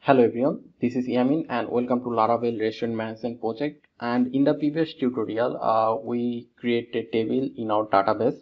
Hello everyone, this is Yamin and welcome to Laravel Restaurant Management project. And in the previous tutorial, we create a table in our database.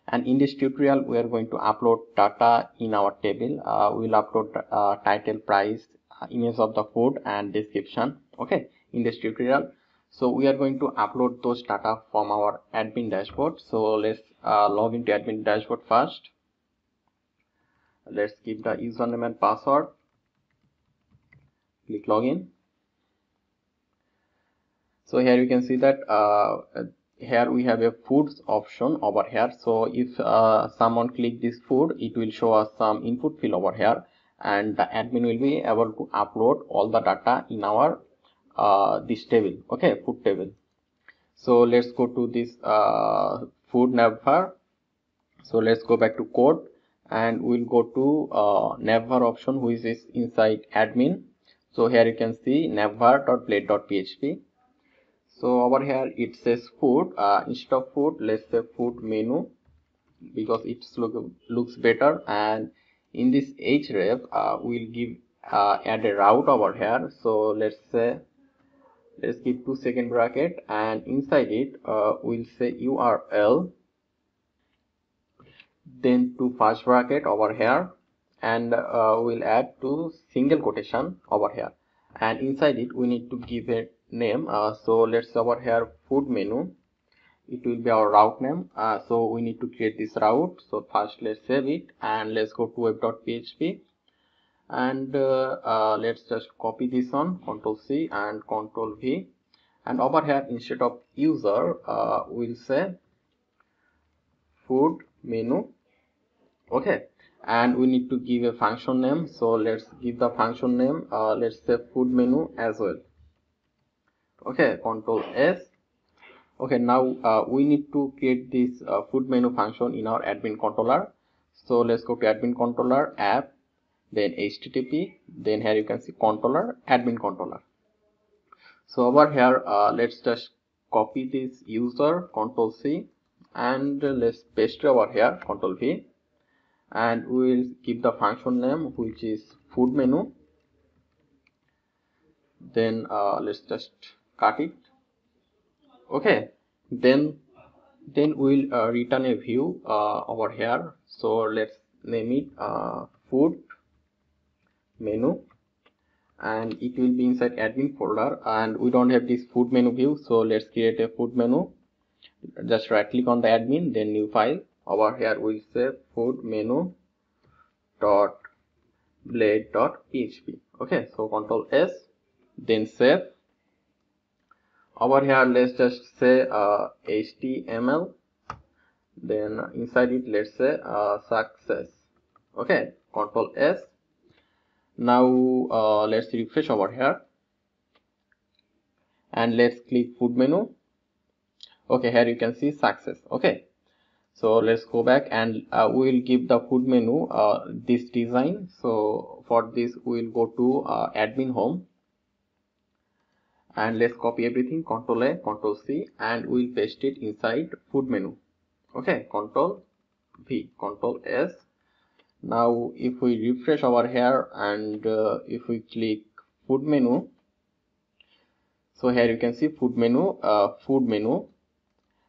And in this tutorial, we are going to upload data in our table. We'll upload title, price, image of the food, and description. Okay, in this tutorial. So we are going to upload those data from our admin dashboard. So let's log into admin dashboard first. Let's give the username and password. Click login. So here you can see that here we have a foods option over here. So if someone click this food, it will show us some input field over here, and the admin will be able to upload all the data in our this table. Okay, food table. So let's go to this food navbar. So let's go back to code and we'll go to navbar option, which is inside admin. So here you can see navbar.blade.php. So over here it says food. Instead of food, let's say food menu, because it looks better. And in this href, we'll give add a route over here. So let's give 2-second bracket, and inside it we'll say URL, then to first bracket over here, and we'll add to single quotation over here, and inside it we need to give a name. So let's say over here food menu, it will be our route name. So we need to create this route. So first let's save it and let's go to web.php, and let's just copy this one, Ctrl C and Ctrl V, and over here instead of user we'll say food menu. Okay, and we need to give a function name. So let's give the function name, let's say food menu as well. Okay, Ctrl S. Okay, now we need to create this food menu function in our admin controller. So let's go to admin controller, app, then http, then here you can see controller, admin controller. So over here let's just copy this user, Ctrl C, and let's paste it over here, Ctrl V, and we will give the function name, which is food menu. Then let's just cut it. Okay, then we'll return a view over here. So let's name it food menu, and it will be inside admin folder, and we don't have this food menu view. So let's create a food menu. Just right click on the admin, then new file. Over here we'll say food menu dot blade.php. okay, so Ctrl S, then save. Over here let's just say HTML, then inside it let's say success. Okay, Ctrl S. Now let's refresh over here and let's click food menu. Okay, here you can see success. Okay, so let's go back and we will give the food menu this design. So for this we will go to admin home, and let's copy everything, Ctrl A, Ctrl C, and we'll paste it inside food menu. Okay, Ctrl V, Ctrl S. Now if we refresh over here and if we click food menu, so here you can see food menu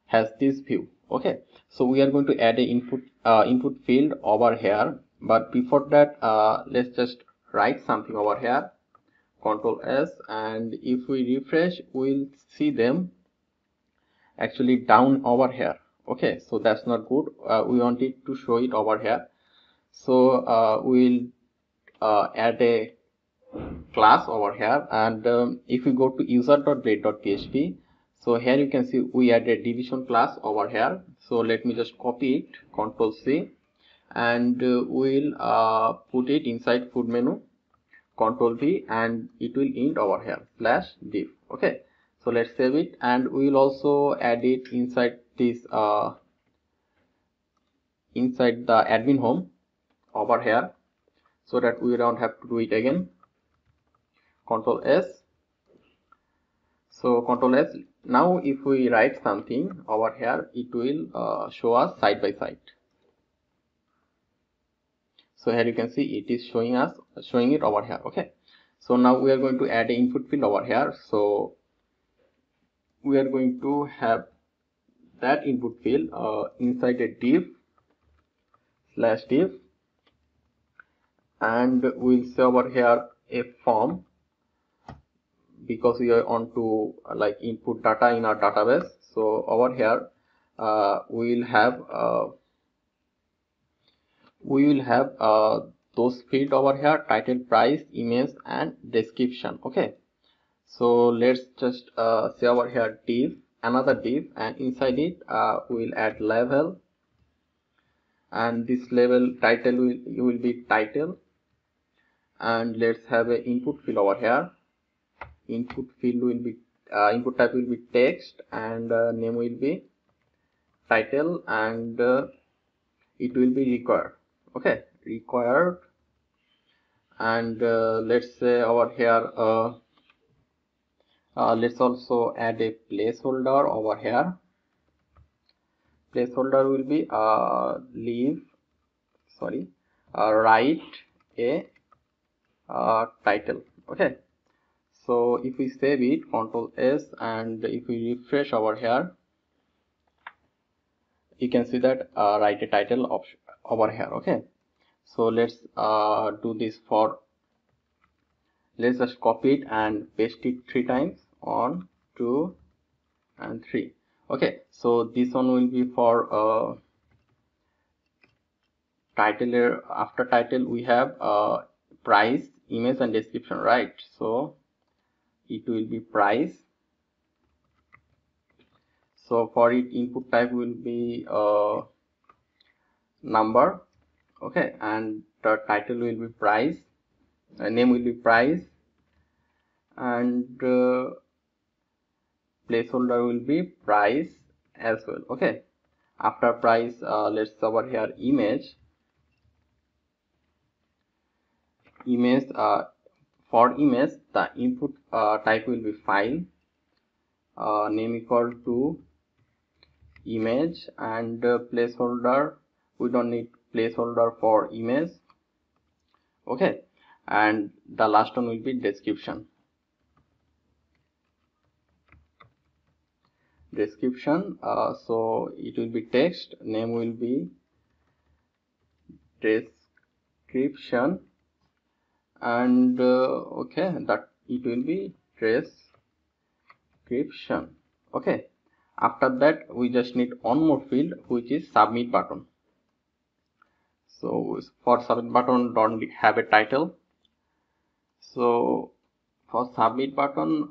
has this view. Okay, so we are going to add a input field over here, but before that let's just write something over here, Ctrl S, and if we refresh we'll see them actually down over here. Okay, so that's not good. We want it to show it over here. So we'll add a class over here, and if we go to user.blade.php, so here you can see we add a division class over here. So let me just copy it, Ctrl C, and we'll put it inside food menu, Ctrl V, and it will end over here /div. Okay, so let's save it, and we will also add it inside this inside the admin home over here, so that we don't have to do it again. Ctrl S. So Ctrl S. Now if we write something over here, it will show us side by side. So here you can see it is showing it over here. Okay, So now we are going to add an input field over here. So we are going to have that input field inside a div /div, and we'll say over here a form, because we want to like input data in our database. So over here we will have those field over here: title, price, image, and description. Okay, so let's just say over here div, another div, and inside it we'll add label, and this label title will be title, and let's have a input field over here. Input field will be input type will be text, and name will be title, and it will be required. Okay, required. And let's say over here let's also add a placeholder over here. Placeholder will be write a title. Okay, so if we save it, Ctrl S, and if we refresh over here, you can see that write a title option over here. Okay, so let's do this for, let's just copy it and paste it 3 times, 1, 2, and 3. Okay, so this one will be for title. After title we have price, image, and description, right? So it will be price. So for it, input type will be number. Okay, and the title will be price, name will be price, and placeholder will be price as well. Okay, after price let's over here image. For image, the input type will be file, name equal to image, and placeholder, we don't need placeholder for image. Okay, and the last one will be description. So it will be text, name will be description, and okay, that it will be description. Okay, after that we just need one more field, which is submit button. So for submit button, don't have a title. So for submit button,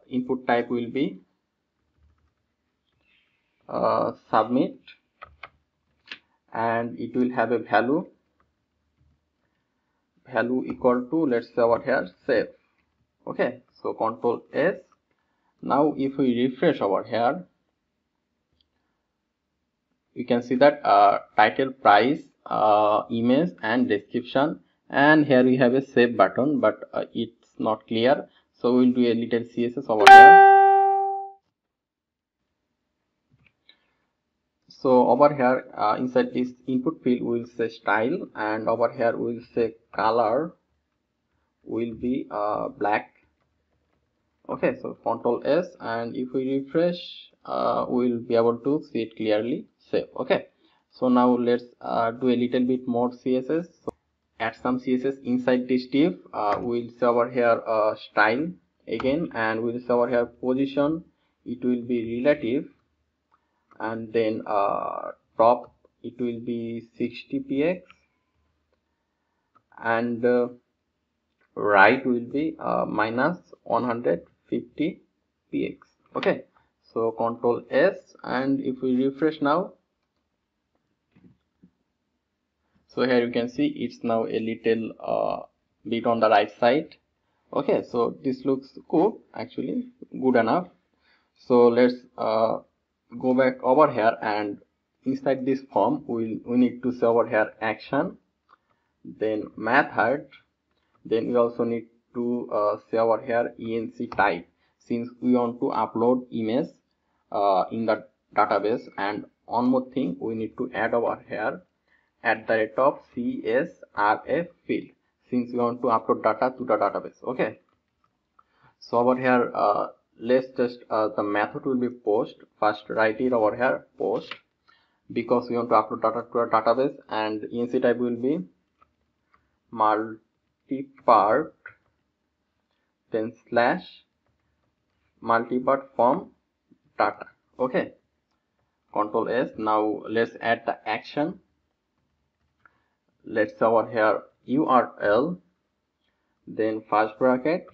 input type will be submit, and it will have a value equal to, let's say over here, save. Okay, so Ctrl S. Now if we refresh over here, you can see that title, price, image, and description, and here we have a save button, but it's not clear, so we'll do a little CSS over here. So over here inside this input field we will say style, and over here we will say color will be black. Okay, so Ctrl S, and if we refresh we will be able to see it clearly. Save. Okay, so now let's do a little bit more CSS. So add some CSS inside this div. We'll say over here style again, and we'll say over here position, it will be relative, and then top, it will be 60 px, and right will be minus 150 px. Okay, so Ctrl S, and if we refresh now, so here you can see it's now a little bit on the right side. Okay, so this looks good, actually good enough. So let's go back over here, and inside this form we need to say over here action, then method, then we also need to say over here enc type, since we want to upload image in the database. And one more thing we need to add over here, at the rate of CSRF field. since we want to upload data to the database. Okay, so over here let's just the method will be post. First write it over here post, because we want to upload data to our database, and enc type will be multipart, then slash multipart from data. Okay, Control S. Now let's add the action. Let's say over here URL, then first bracket,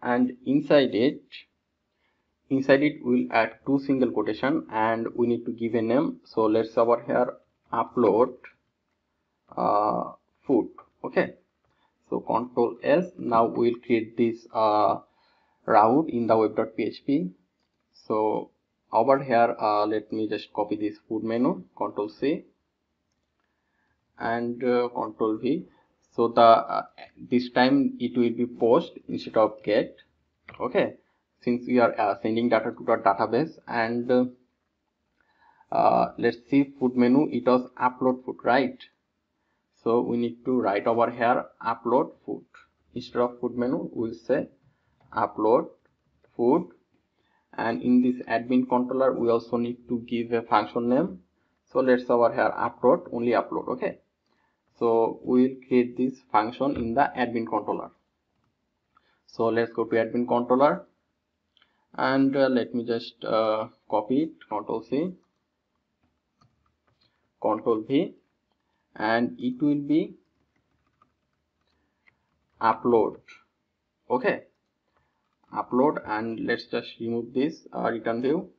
and inside it we'll add two single quotation, and we need to give a name. So let's say over here upload food. Okay, so Control S. Now we'll create this route in the web.php. So over here let me just copy this food menu, Control C and Control V. So the this time it will be post instead of get. Okay, since we are sending data to the database, and let's see food menu, it was upload food, right? So we need to write over here upload food. Instead of food menu we'll say upload food, and in this admin controller we also need to give a function name. So let's over here upload, only upload. Okay, so we will create this function in the admin controller. So let's go to admin controller, and let me just copy it, Control C, Control V, and it will be upload. Okay, upload, and let's just remove this return view,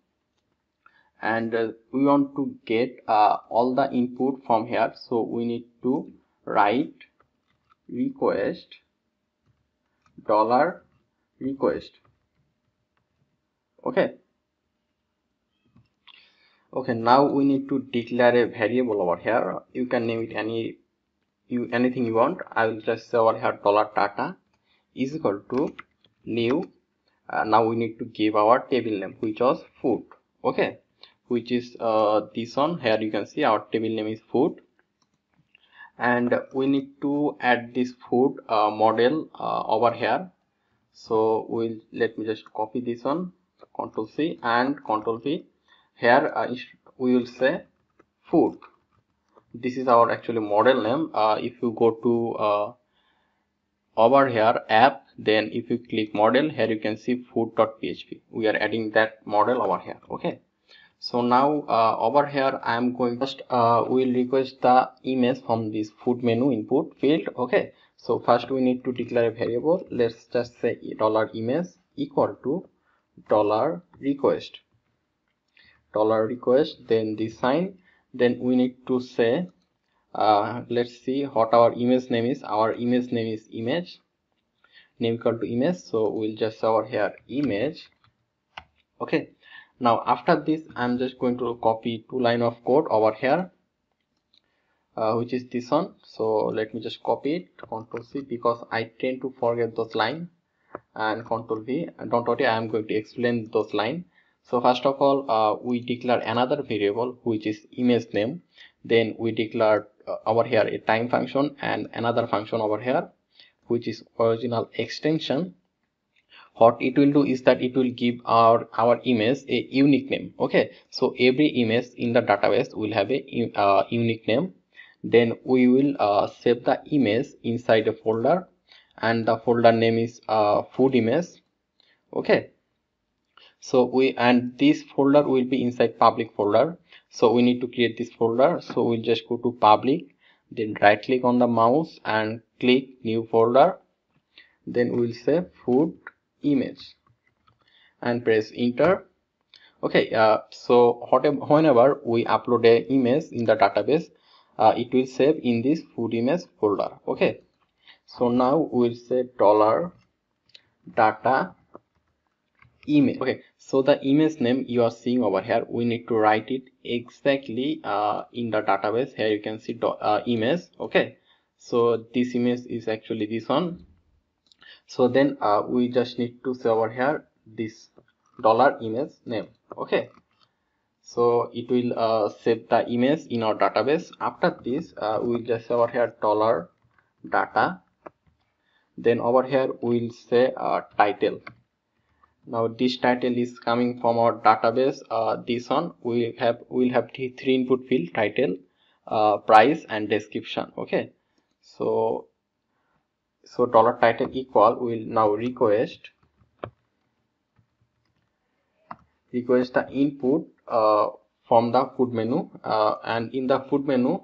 and we want to get all the input from here. So we need to write request $request. Okay, now we need to declare a variable over here. You can name it anything you want. I will just say over here $data is equal to new. Now we need to give our table name, which was food. Okay, which is this one. Here you can see our table name is food, and we need to add this food model over here. So let me just copy this one, Control C and Control V. Here we will say food. This is our actually model name. If you go to over here app, then if you click model, here you can see food.php. We are adding that model over here. Okay, so now over here I am going first we'll request the image from this food menu input field. Okay, so first we need to declare a variable. Let's just say $image equal to $request, then this sign. Then we need to say let's see what our image name is. Our image name is image, name equal to image, so we'll just say over here image. Okay, now after this I'm just going to copy two line of code over here, which is this one. So let me just copy it, Control C, because I tend to forget those line, and Control V. And don't worry, I am going to explain those line. So first of all we declare another variable which is image name. Then we declare over here a time function and another function over here which is original extension. What it will do is that it will give our image a unique name. Okay, so every image in the database will have a unique name. Then we will save the image inside a folder, and the folder name is food image. Okay, so this folder will be inside public folder. So we need to create this folder. So we'll just go to public, then right click on the mouse and click new folder. Then we'll say food image and press enter. Okay, so whenever we upload an image in the database, it will save in this food image folder. Okay, so now we'll say $data image. Okay, so the image name you are seeing over here, we need to write it exactly in the database. Here you can see image. Okay, so this image is actually this one. So then we just need to say over here this $image name. Okay, so it will save the image in our database. After this we'll just say over here data, then over here we'll say title. Now this title is coming from our database. This one we'll have three input field: title, price and description. Okay, so dollar title equal, we'll now request the input from the food menu, and in the food menu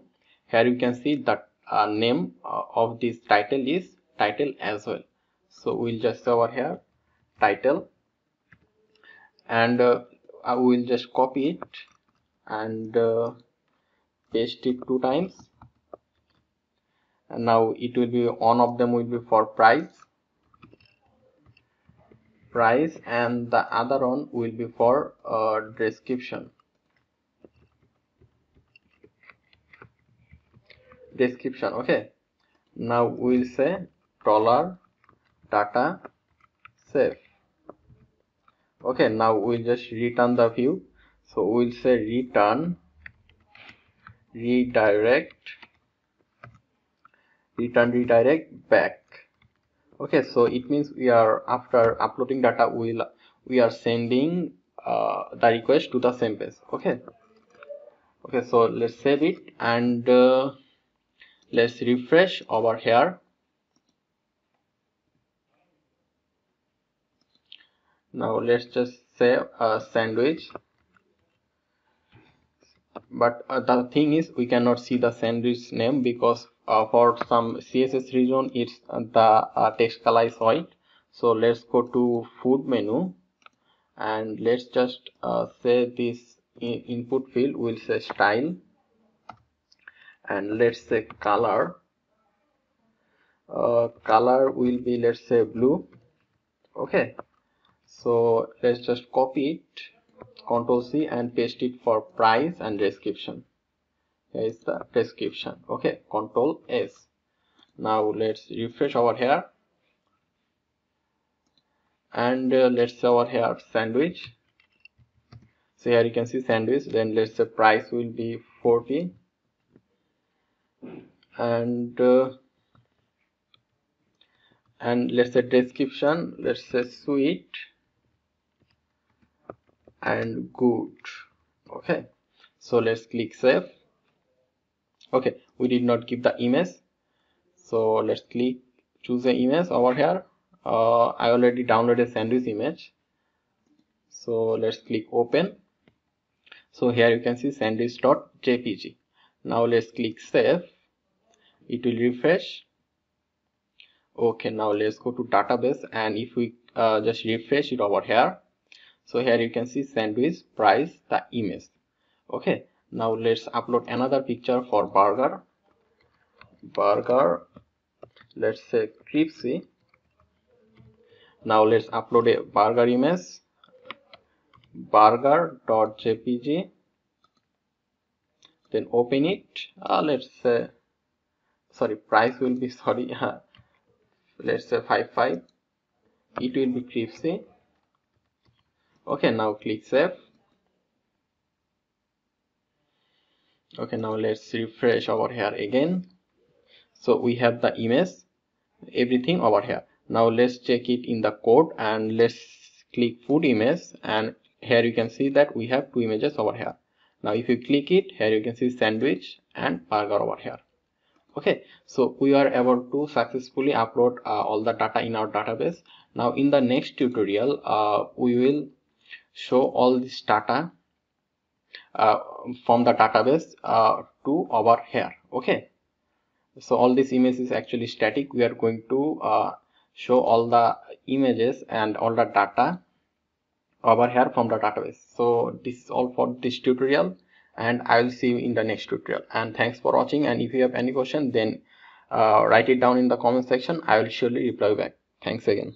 here you can see that name of this title is title as well. So we'll just say over here title, and I will just copy it and paste it 2 times, and now it will be, one of them will be for price, and the other one will be for description. Okay, now we'll say dollar data save. Okay, now we'll just return the view. So we'll say return redirect back. Okay, so it means we are, after uploading data, we are sending the request to the same page. Okay, so let's save it and let's refresh over here. Now let's just say a sandwich, but the thing is we cannot see the sandwich name because for some CSS reason it's the text color is white. So let's go to food menu and let's just say this input field, we'll say style, and let's say color. Color will be, let's say, blue. Okay, so let's just copy it, Ctrl+C, and paste it for price and description. Here is the description. Okay, Ctrl+S. Now let's refresh over here and let's say over here sandwich. So here you can see sandwich, then let's say price will be 40, and let's say description, let's say sweet and good. Okay, so let's click save. Okay, we did not give the image, so let's choose the image over here. I already downloaded a sandwich image, so let's click open. So here you can see sandwich.jpg. Now let's click save. It will refresh. Okay, now let's go to database, and if we just refresh it over here, so here you can see sandwich, price, the image. Okay, now let's upload another picture for burger. Let's say crispy. Now let's upload a burger image, burger.jpg, then open it. Let's say, sorry, price will be, sorry, let's say 55. It will be crispy. Okay, now click save. Okay, now let's refresh over here again. So we have the image, everything over here. Now let's check it in the code and let's click food image, and here you can see that we have 2 images over here. Now if you click it, here you can see sandwich and burger over here. Okay, so we are able to successfully upload all the data in our database. Now in the next tutorial we will show all this data from the database to over here. Okay, so all this image is actually static. We are going to show all the images and all the data over here from the database. So this is all for this tutorial, and I will see you in the next tutorial. And thanks for watching, and if you have any question, then write it down in the comment section. I will surely reply back. Thanks again.